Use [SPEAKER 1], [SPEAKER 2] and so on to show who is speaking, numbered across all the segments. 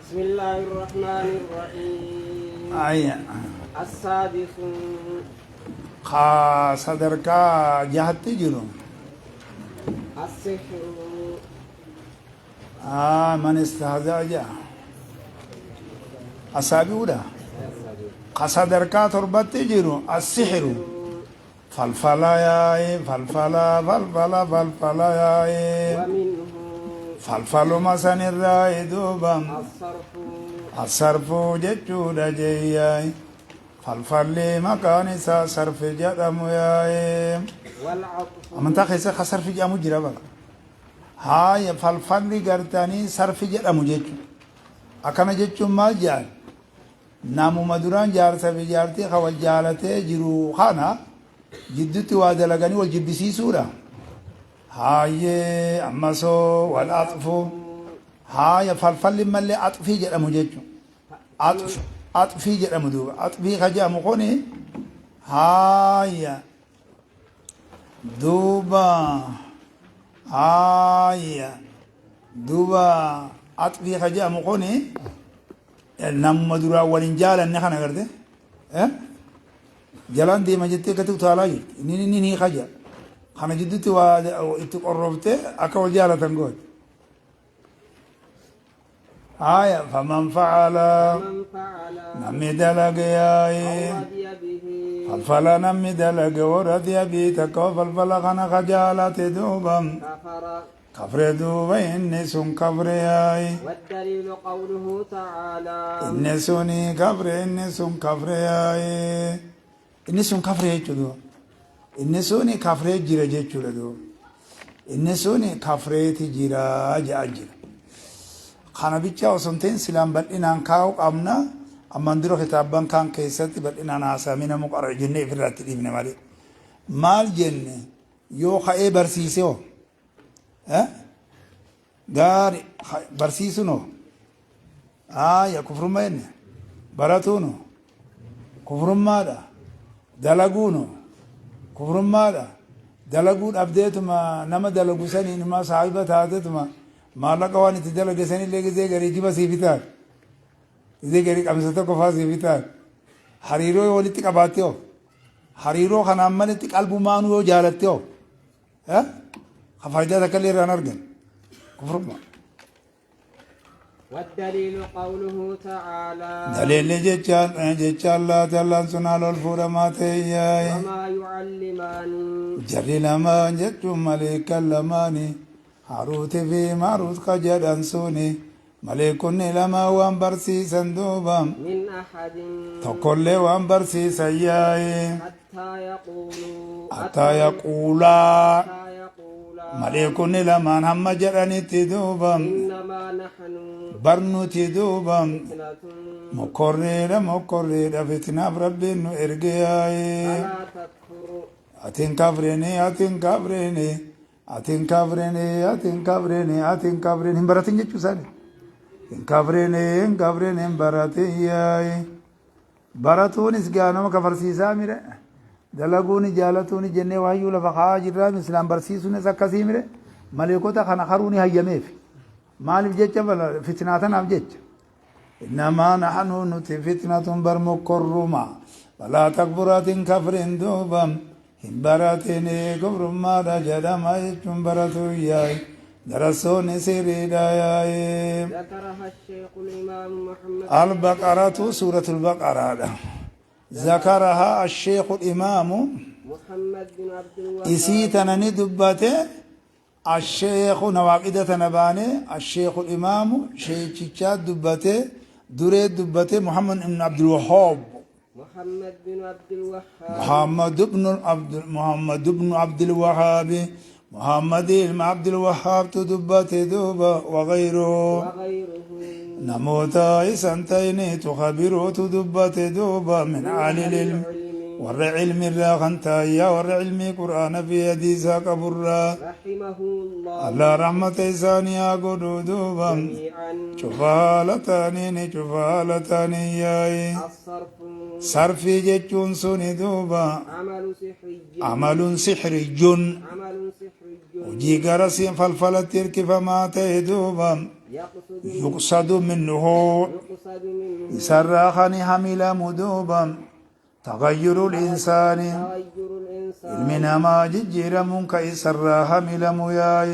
[SPEAKER 1] بسم الله الرحمن الرحيم. السادس
[SPEAKER 2] صدركا جهت جنو
[SPEAKER 1] السحر
[SPEAKER 2] من استهزأ جاء أسابيودا صدركا تربت جنو السحر فالفلا ياي فالفلا فالفلا فالفلا ياي
[SPEAKER 1] ومنه
[SPEAKER 2] فالفل مسن الراي دوبا
[SPEAKER 1] الصرف
[SPEAKER 2] الصرف جتشودا جياي فالفل مكان صرف جدم ياي
[SPEAKER 1] والعطف
[SPEAKER 2] أمن تاخذ صرف جامو جرابا هاي فالفل قرتاني صرف جدم جتشو أكنا جتشو مال جال نامو مدوران جارسا بجارتي خوال جالته جرو خانا جدتي وادلغاني والجبسي سورة هاي أمسو والعطف هاي فالفل ملي عطفي جدم جتشو عطفي جدم دوبا عطفي خجا مخوني هاي دوبا هاي دوبا عطفي خجا مخوني نام مدورا ولنجالا نخنا قرده جلان دي ما جتي كتو تالاي ني خجا خنا جدتي وا اتقربته اكو جالا تنقول آية فمن فعل نمي دلق ياي
[SPEAKER 1] رضي به
[SPEAKER 2] فالفلا نمي دلق ورضي بي تكو فالفلا خنا خجالة دوبا
[SPEAKER 1] كفر.
[SPEAKER 2] كفر دوبا إني سن كفر ياي
[SPEAKER 1] والدليل قوله تعالى
[SPEAKER 2] إني سوني كفر إني سن كفر ياي إني سن كفر يجدو إني سوني كفر جيرا جيجو إني سوني كفر تجيرا جاجر خانا بيتشا وسنتين سلام بدئنان كاو قمنا أما ندرو خطابان كان كيساتي بدئنان آسامينا مقرع جنة إفرات الإبن مالي مال جنة يو خائي برسيسيو غاري برسيسونو يا كفر مين براتونو كفر ماذا دلقونو كفر ماذا دلقون أبديتما نما دلقو سني نما صاحبة هاتتما مالا كواني تدلق سني لغي زي غري جيبا سيفتان زي غري قمسة كفا سيفتان حريرو ولتك أباتيو حريرو خنامنتك قلبو مانو جالتيو خفايدة تكالي رانرغن كفر ما
[SPEAKER 1] والدليل قوله تعالى
[SPEAKER 2] دليل جيتش الله تعالى سنال الفورمات ياي
[SPEAKER 1] وما يعلمان
[SPEAKER 2] جري لما جتو ملك اللماني هاروت في ماروت قجد أنسوني ملكني لما وان برسي صندوبا
[SPEAKER 1] من أحد
[SPEAKER 2] تقول وان برسي سياي
[SPEAKER 1] حتى يقولا
[SPEAKER 2] ملكني لما هم جراني تدوبا
[SPEAKER 1] إنما نحن
[SPEAKER 2] برنو تدوبا
[SPEAKER 1] فتنة
[SPEAKER 2] مكرر فتنة بربي نو إرقياي
[SPEAKER 1] فلا تكفر
[SPEAKER 2] أتين كفريني أتين كفريني هم براتين جتشو سالي إن كفريني هم براتين ياي براتون إسقانو كفرسيسا ميرا دلقوني جالتوني جنة وايو لفقا جرام إسلام برسيسوني سكسي ميرا ملكوتا خانا خروني هياميف مالف جتشا فتناتنا بجتشا إنما نحن نتي فتنة برمكرما فلا تكبرات كفرين دوبا هم براتيني كفر ما رجل ما يجم براتو ياي درسوني سيري داياي
[SPEAKER 1] ذكرها الشيخ الإمام محمد
[SPEAKER 2] البقرة سورة البقرة ذكرها الشيخ الإمام
[SPEAKER 1] محمد بن عبد الوهاب
[SPEAKER 2] إسيتنا ندبته الشيخ نواقدة نباني الشيخ الإمام شيخ دبته دريد دبته محمد بن عبد الوهاب
[SPEAKER 1] محمد بن عبد الوهاب
[SPEAKER 2] محمد بن عبد الوهاب محمد بن عبد الوهاب تدبته دوبا وغيره نموتا إسانتيني تخبرو تدبت دوبا من عالي العلم ور علم الراغنتا يا ور علم قرآن في حديثا قبرا
[SPEAKER 1] رحمه الله
[SPEAKER 2] الله رحمة إسانيا قدو دوبا
[SPEAKER 1] جميعا
[SPEAKER 2] شفالتاني ياي
[SPEAKER 1] الصرف
[SPEAKER 2] صرفي جتشون سوني دوبا
[SPEAKER 1] عمل سحري
[SPEAKER 2] عمل سحري
[SPEAKER 1] عمل سحري
[SPEAKER 2] وجي غرسي فالفلت تركف ما تهدوبا يقصد منه
[SPEAKER 1] يقصد منه
[SPEAKER 2] سراخني حمل مدوبا تغير الإنسان
[SPEAKER 1] تغير الإنسان
[SPEAKER 2] المنا ما ججر منك إسرا حمل مياي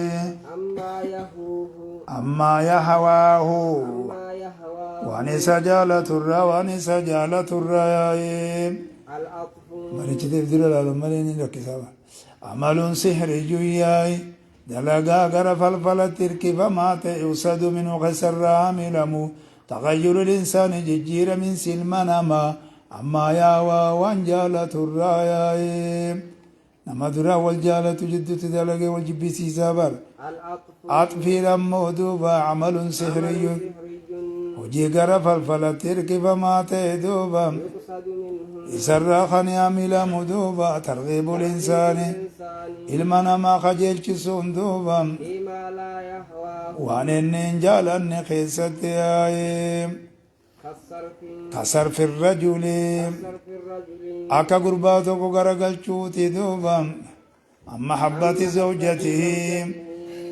[SPEAKER 1] أما يهوه
[SPEAKER 2] أما يهواه
[SPEAKER 1] أما يهواه
[SPEAKER 2] وانس جالة الرا وانس جالة الرياي
[SPEAKER 1] العطف
[SPEAKER 2] مريت تبدل العلمين لك سوا عمل سحر جياي دلقا غرف الفلت فما يوسد منه خسر عاملمو تغير الإنسان ججير من سلمنا أما يا وانجالة الرايا نما درا والجالة جد تدلقا والجبسي سابر
[SPEAKER 1] العطف
[SPEAKER 2] عطفي لما دوبا عمل سحري وجي غرف الفلت فما دوبا
[SPEAKER 1] يقصد منه
[SPEAKER 2] يسرخني عمل مدوبا ترغيب الإنسان ilmana ma qajeelchisuun duuba
[SPEAKER 1] فيما لا يهواه
[SPEAKER 2] waan inni hin jaalanne keessatti yaa'ee
[SPEAKER 1] كالصرف
[SPEAKER 2] kasarfi rajuli
[SPEAKER 1] صرف الرجل
[SPEAKER 2] akka gurbaa tokko garagalchuuti duuba amma habbati zawjatihi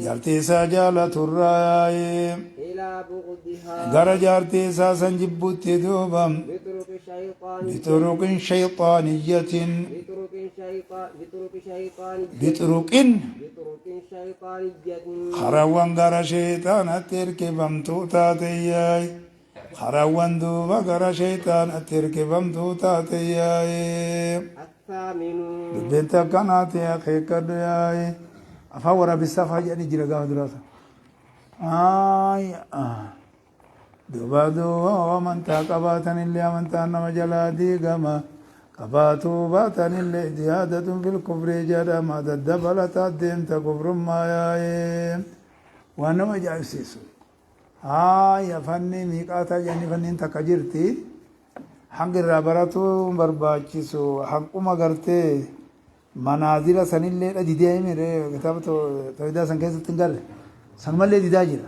[SPEAKER 2] jaartii isaa jaalaturraa yaa'ee
[SPEAKER 1] إلى بغضها
[SPEAKER 2] gara jaartii isaa san jibbutti duuba
[SPEAKER 1] بطرق شيطان
[SPEAKER 2] bituruqin shayxaaniyyatin
[SPEAKER 1] بطرق شيطان
[SPEAKER 2] bituruqin
[SPEAKER 1] بطرق شيطانية
[SPEAKER 2] karawwan gara sheexaanatti hirkifamtuu taateyyaay karawwan duuba gara sheexaanatti hirkifamtuu taateyyaay
[SPEAKER 1] الثامن
[SPEAKER 2] dubbeenta akkanaati akeekkadhu yaay afaan waraabessaaf haa jedhanii jira gaafa duraasa duuba amantaa qabaatanillee amantaan nama jalaa diigama qabaatuu baatanillee ziyaadatun fil kufri jedhama daddabalataa deemta kufrummaa yaa'ee waan nama ajaa'ibsiisu fanni miiqaataa jedhanii fanniin takka jirti hanga irraa baratuu barbaachisu hanquma gartee manaazila sanillee didee mire kitaaba tawhidaa san keessatti hin galle sanumallee didaa jira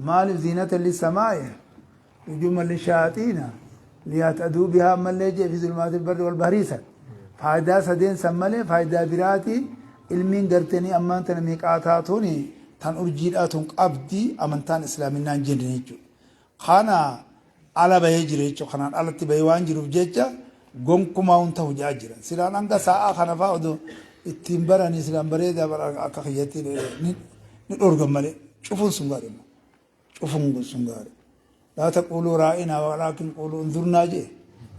[SPEAKER 2] maaliif ziinata lissamaa'i ujuuma lishaaxiina liyataduu bihaa ammallee jee fi zulmaati barri wal bahriisa faayidaa sadeen san malee faayidaa biraati ilmiin gartanii ammaan tana miiqaataatuun tan urjiidhaatuun qabdi amantaan islaaminaa hin jenne jechuudha kana ala bahee jira jechuudha kanaan alatti bahee waan jiruuf jecha gonkumaa hun ta'u jaa jira silaan hanga sa'aa kana fa'aa odoo ittiin baranii silaan bareedaa bara akka kiyyatti ni dhorgan malee cufuun sun gaarii cufuun sun gaarii laa taquluu raa'inaa walaakin quluu unzurnaa jee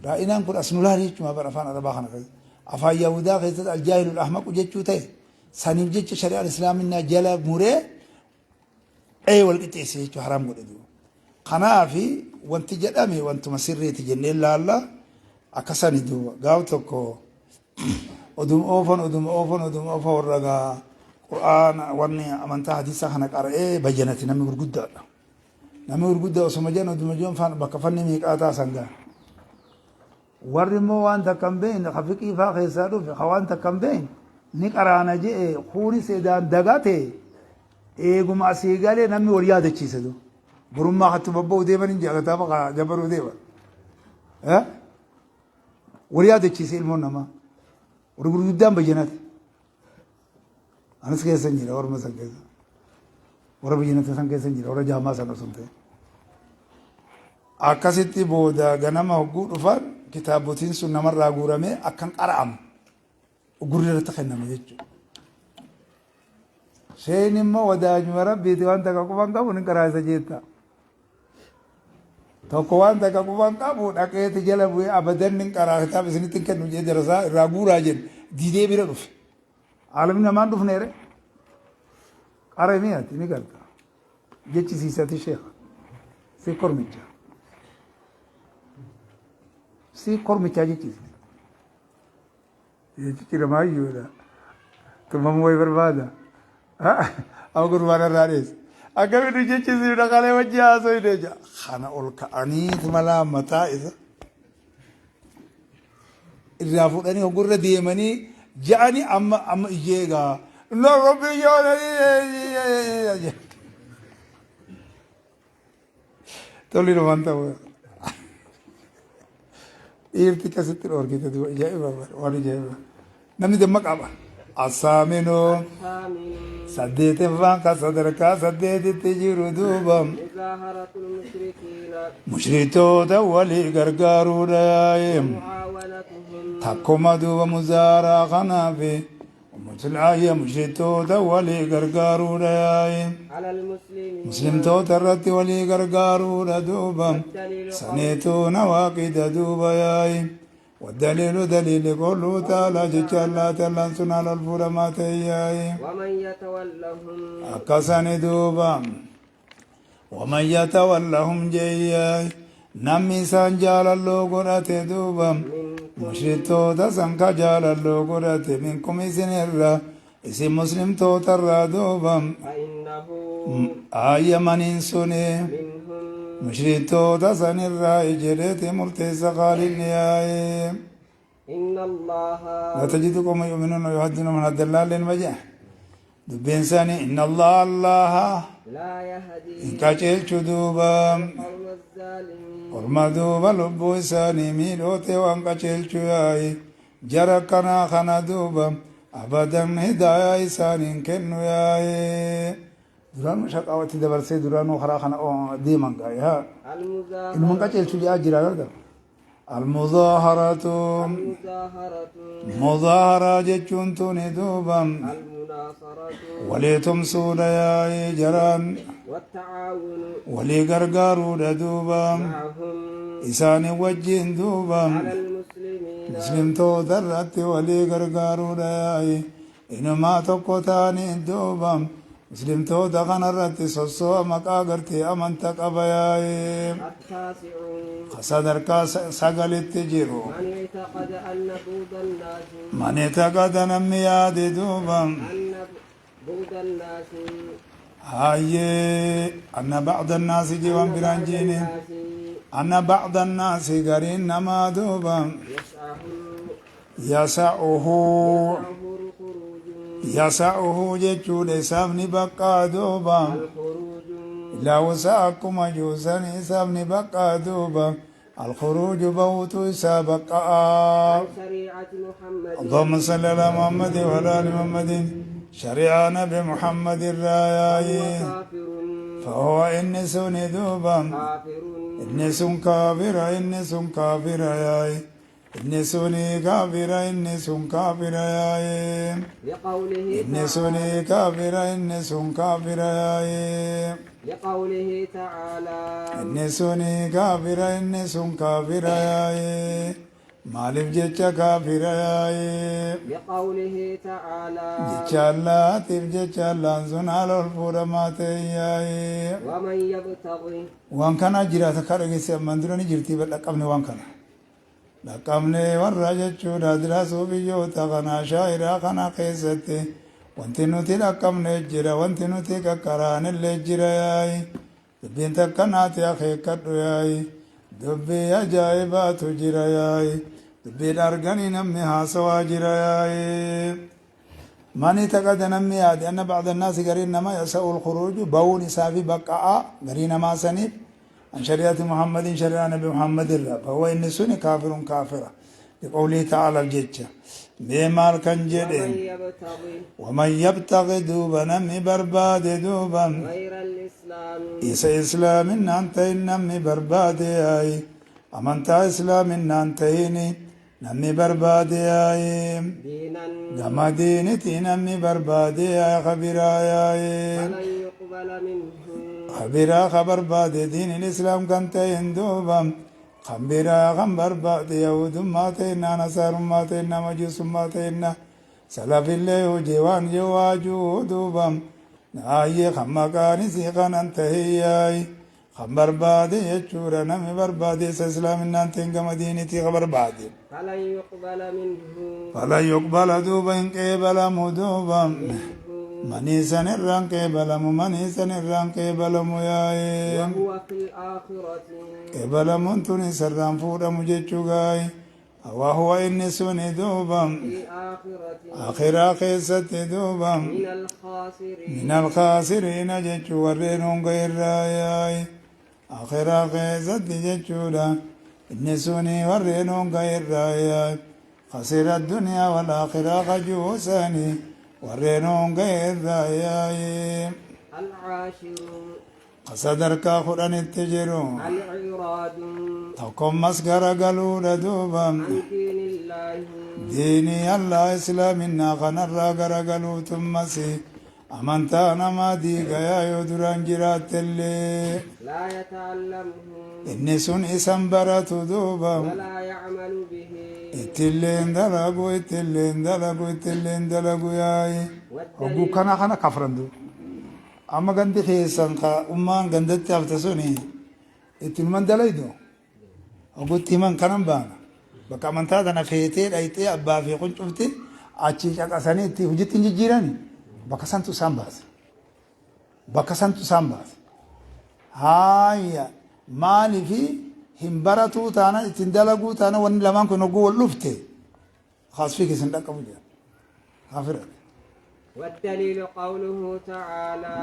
[SPEAKER 2] raa'inaan kun as nu laali jechuudha bara afaan arabaa kana keessatti afaan yahudaa keessatti aljaahilul ahmaqu jechuu ta'e saniif jecha shari'aan islaaminaa jala muree wal qixxeesse jechuudha haraam godhe duuba kanaafi wanti jedhame wantuma sirriiti jennee laalla akkasani duuba gaaf tokko oduma oofan warra gaa qur'aana wanni amantaa hadiisaa kana qara'ee bayyanati namni gurguddaadha namni gurguddaa osuma jedhan oduma joon faan bakka fanni miiqaataa sangaa warri immoo waan takka hin beekne ka fiqii faa keessaa dhufe ka waan takka hin beekne ni qaraana je'e kuunis edaan dagate eeguma asii galee namni wal yaadachiise duuba burummaa hattu babba'u deeman hin jaa kitaaba jabaruu deeman wal yaadachiise ilmoon namaa warri gurguddaan bayyanate anis keessa jira warra san keessa warra bayyanate san keessa jira warra jaamaa san osoo ta'e akkasitti booda ganama hogguu dhufan kitaabotiin sun namarraa guuramee akkan qara'amu gurri irratti kenname jechuudha. Sheen immoo wadaajuma rabbiiti waan takka qufan qabu ni qaraasa jeetta. Tokko waan takka qufan qabu dhaqeeti jala bu'ee abadan ni qaraa kitaaba isinitti hin kennu jee darasaa irraa guuraa jennu diidee bira dhufe. Aalamni namaan dhufneere qara mi'aati ni galta jechisiisati sheekha si kormicha si kormichaa jechisiisa. Jechuudha maayyuudha. Tumamuu wayi barbaada. Amma gurbaan irraa dheessa. أكمل نجيتشي زينا قال وجهها سويدجا خانا أولك أنيت ملا متى إذا إذا فوتني أقول ديماني جاني أما إجيغا لا ربي يا تولي رومانتا هو إيرتي كاسيت الأوركي تدو جايبا واني جايبا نمني دمك أبا الثامنو سديت فانكا صدركا سديت تجيرو دوبام
[SPEAKER 1] مظاهرة المشركين
[SPEAKER 2] مشريتو تولي غرغارو دايم
[SPEAKER 1] ومعاونتهم
[SPEAKER 2] تقوم دوبا مزارا خنافي ومتلعايا مشريتو تولي غرغارو دايم
[SPEAKER 1] على المسلمين
[SPEAKER 2] مسلم تو ترتي ولي غرغارو دوبام سنيتو نواقد دوبا يايم والدليل دليل قوله تعالى جل الله تعالى سنال الفرمات يايم
[SPEAKER 1] ومن يتولهم
[SPEAKER 2] أكسن دوبام ومن يتولهم جياي نمي سنجال اللوغرات دوبام مشريتو تسنك جال اللوغرات منكم سنرى اسم مسلم تو ترى دوبام
[SPEAKER 1] فإنه
[SPEAKER 2] آية من سني
[SPEAKER 1] منهم
[SPEAKER 2] مشريتو تسنرى إجريت مرتس خالين يايم
[SPEAKER 1] إن الله
[SPEAKER 2] لا تجد قوم يؤمنون ويحدون من هذا الله للمجاح دبين ثاني إن الله
[SPEAKER 1] لا يهدي
[SPEAKER 2] إن كاچيل چدوبا
[SPEAKER 1] قوم الظالمين
[SPEAKER 2] ورما دوبا لبو إساني ميلوتي وان كاچيل چوياي جركنا خنا دوبا أبدا هدايا إساني كنو ياي درانو شقاوتي دبرسي درانو خرا خنا ديمان قايا
[SPEAKER 1] المظاهرة
[SPEAKER 2] إن من كاچيل چويا جرا المظاهرة مظاهرة جتشون توني دوبا
[SPEAKER 1] المناصرة
[SPEAKER 2] وليتم سودايا جران
[SPEAKER 1] والتعاون
[SPEAKER 2] ولي غرغارو دوبا
[SPEAKER 1] معهم
[SPEAKER 2] إساني وجين دوبا
[SPEAKER 1] على المسلمين
[SPEAKER 2] مسلم تو درت ولي غرغارو داي إنما تقوتاني دوبا مسلم تو دغن الرت سوسو مقا غرتي أمنت قبياي
[SPEAKER 1] التاسع
[SPEAKER 2] صدر كاس سقلت جيرو
[SPEAKER 1] من اعتقد أن بود الناس
[SPEAKER 2] من اعتقد نمياد دوبا
[SPEAKER 1] أن بود الناس
[SPEAKER 2] هاي أن بعض الناس جوان برانجيني أن بعض الناس قرين نما دوبا يسعه يسعه جتشو لسامني بقى دوبا
[SPEAKER 1] الخروج
[SPEAKER 2] لا وسعكم جوزن سامني بقى دوبا الخروج بوت سابقا
[SPEAKER 1] شريعة محمد
[SPEAKER 2] اللهم صل على محمد وعلى آل محمد شريعة نبي محمد الراياي
[SPEAKER 1] كافر
[SPEAKER 2] فهو إنس دوبا
[SPEAKER 1] كافر
[SPEAKER 2] إنس كافر إنس كافر ياي إنسوني كافر إنس كافر ياي
[SPEAKER 1] لقوله
[SPEAKER 2] إنسوني كافر إنس كافر ياي
[SPEAKER 1] لقوله تعالى
[SPEAKER 2] إنسوني كافر إنس كافر ياي مالف جتشا كافر ياي
[SPEAKER 1] لقوله تعالى
[SPEAKER 2] جتشا الله تف جتشا الله سنال الفورمات ياي
[SPEAKER 1] ومن يبتغي
[SPEAKER 2] وان كان جرات كارغيس مندرني جرتي بلقمني وان كان لقمني وراجچو دادراسو بيو تغنا شاعرا كنا قيستي وانتي نوتي لقمني جرا وانتي نوتي كقران اللي جرا ياي بنت كنات يا اخي كدو ياي دبي عجائبات جرا ياي دبي دارغني نمي هاسوا جرا ياي ماني تقد نمي عادي أن بعض الناس قرين ما يسأل الخروج بون سافي بقاء قرين ما سنيف عن شريعة محمد شريعة نبي محمد الله فهو إن سني كافر كافرة لقوله تعالى الجيتشة بمال كان
[SPEAKER 1] ومن
[SPEAKER 2] جدين
[SPEAKER 1] يبتغي
[SPEAKER 2] ومن يبتغي دوبا نمي برباد دوبا
[SPEAKER 1] غير الإسلام
[SPEAKER 2] إيسا إسلام إن أنت نمي برباد أي أمنت إسلام إن أنت نمي برباد أي
[SPEAKER 1] دينا
[SPEAKER 2] كما دينتي نمي برباد أي خبيرا أي
[SPEAKER 1] فلن يقبل منه
[SPEAKER 2] خبيرا خبر بعد دين الإسلام كنت يندوبا خبيرا خبر بعد يهود ما تينا نصار ما تينا مجوس ما تينا سلف الله جوان جواجو دوبا ناي خما كاني سيقان انت هي خبر بعد يجور نمي برباد إسلام إن أنت كما دينتي خبر بعد
[SPEAKER 1] فلن يقبل منه
[SPEAKER 2] فلا يقبل دوبا إن قبل مدوبا منيسن الرانك بلمو منيسن الرانك بلمو ياي
[SPEAKER 1] وهو في الآخرة
[SPEAKER 2] بلمو توني سران فورا مجيشو غاي وهو إني سوني دوبا
[SPEAKER 1] في الآخرة
[SPEAKER 2] آخرا خيست دوبا
[SPEAKER 1] من الخاسرين
[SPEAKER 2] من الخاسرين جيشو ورينون غير راياي آخرا خيست جيشو دا إني سوني ورينون غير راياي خسر الدنيا والآخرة خجوساني ورينون غير راياي
[SPEAKER 1] العاشر
[SPEAKER 2] قصدرك خران التجرو
[SPEAKER 1] العراض
[SPEAKER 2] تقوم مسكر قالوا دوبا
[SPEAKER 1] عن دين الله
[SPEAKER 2] ديني الله إسلامنا خنرا قالوا ثم سي أمنتانا ما ديك يا يدران جرات اللي
[SPEAKER 1] لا يتعلمه
[SPEAKER 2] إني سن إسم برات دوبا
[SPEAKER 1] ولا يعمل به
[SPEAKER 2] اتلين دلقوا ياي أبو
[SPEAKER 1] والدليل
[SPEAKER 2] كان كفرندو أما قندي خيسان خا أمان قندت تفتسوني اتلمن دليدو وقلت من كان بانا بقى من تادنا فيتي أيتي أبا في قنش أفتي أتشيش أكاساني تي وجدت نجيراني بقى سانتو سامباس هاي مالي في همبرتو تانا اتندلقو تانا وان لمان كنو قول لفتي خاص فيك سندك أبو جان خافرت
[SPEAKER 1] والدليل قوله تعالى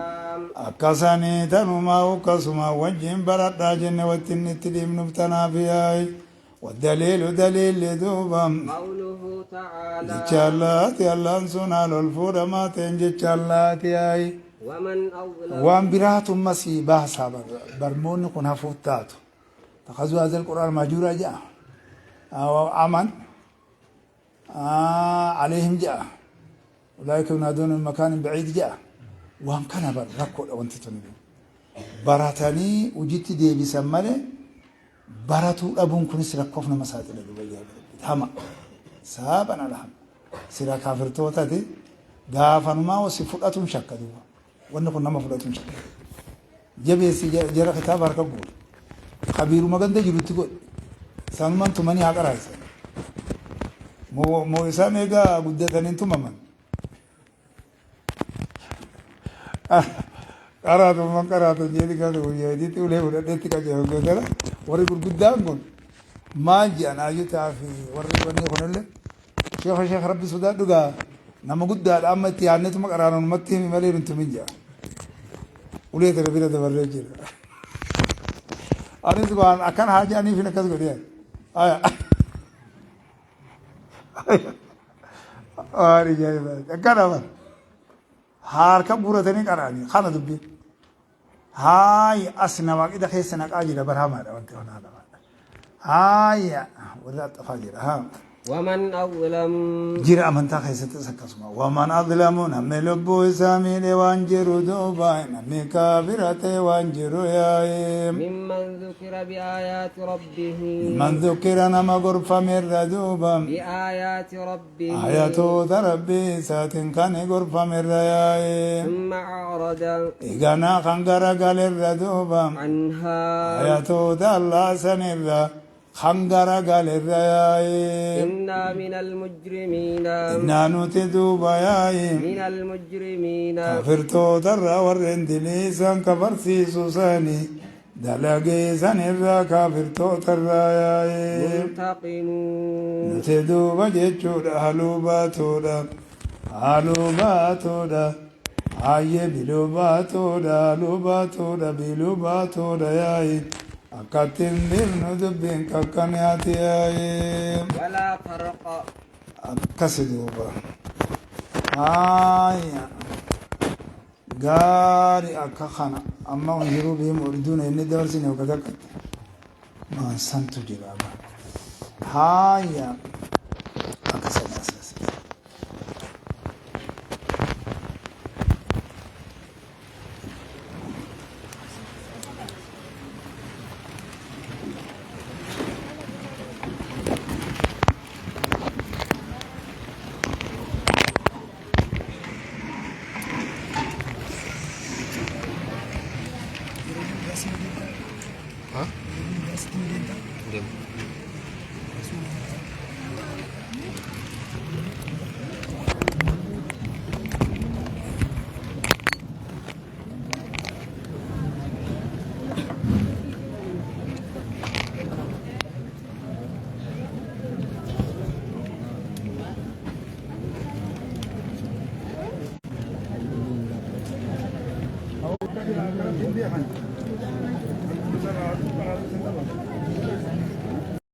[SPEAKER 2] أكاساني تنما وكسما وجين برد راجن واتني تديم نفتنا فيهاي والدليل دليل لدوبا
[SPEAKER 1] قوله تعالى
[SPEAKER 2] جتشالاتي الله سنا للفورة ما تنجتشالاتي هاي
[SPEAKER 1] ومن أظلم
[SPEAKER 2] وان برات مسي بحثا برمون قنها فوتاتو تخذوا هذا القرآن مجورة جاء أمن عليهم جاء أولئك ينادون من مكان بعيد جاء وان كان بركو وانت تنبين براتني وجدت دي بسمالي براتو أبون كنس ركوفنا مساتل دبي تمام سابنا لهم سيرا كافر توتاتي غافنما وسفقاتهم شكدوا ونكون نما فلاتهم شك جبيسي جرى كتاب هركبول خبير مغند جلوتي قول سانمان تمني هاقرايس مو إسان إيغا قدتن انتو ممن قراتو جيدي كاتو يدي تولي ودتي كاجو غدلا وري قدام قول ما جانا يتا في وري وني خنله شيخ ربي سودا دغا نما قدال امتي انت مقرانون متي ملير انت منجا وليت ربي ده ورجل أنا سبحان أكان حاجة أني في نكاس قديا آية رجال بعد أكان أول هارك بورة تاني كاراني خانة دبي هاي أسنا واقع إذا خيسنا كاجي برهما ده وانت هنا ده هاي ولا تفاجر ها
[SPEAKER 1] ومن أظلم
[SPEAKER 2] جرى من تخيست سكسما ومن أظلم نمي لبو سامين وانجرو دوباين نمي كافرة وانجرو يايم
[SPEAKER 1] ممن ذكر بآيات ربه
[SPEAKER 2] من ذكر نما غرفة من ردوبا
[SPEAKER 1] بآيات ربه
[SPEAKER 2] آياتو تربي ساتن كان غرفة من ريايم
[SPEAKER 1] ثم أعرض
[SPEAKER 2] إغانا خنگرا قال الردوبا
[SPEAKER 1] عنها
[SPEAKER 2] آياتو تالله سنرى خنگرا قال الريايم
[SPEAKER 1] إنا من المجرمين
[SPEAKER 2] إنا نتدوبا يايم
[SPEAKER 1] من المجرمين
[SPEAKER 2] كافرتو ترى ورندلي سان كفرسي سوساني دلقي سنرى كافرتو ترى يايم
[SPEAKER 1] منتقمون
[SPEAKER 2] نتدوبا جيشودا هلوباتودا آيه بلوباتودا يايم أكتن دل ندبين ككنياتي يايم
[SPEAKER 1] ولا فرق
[SPEAKER 2] أكسدوبا غاري أكخنا أما ونجروا بهم أردون إني دورسين وكذا ما سنتو جرابا هايا أكسد أساس Aman.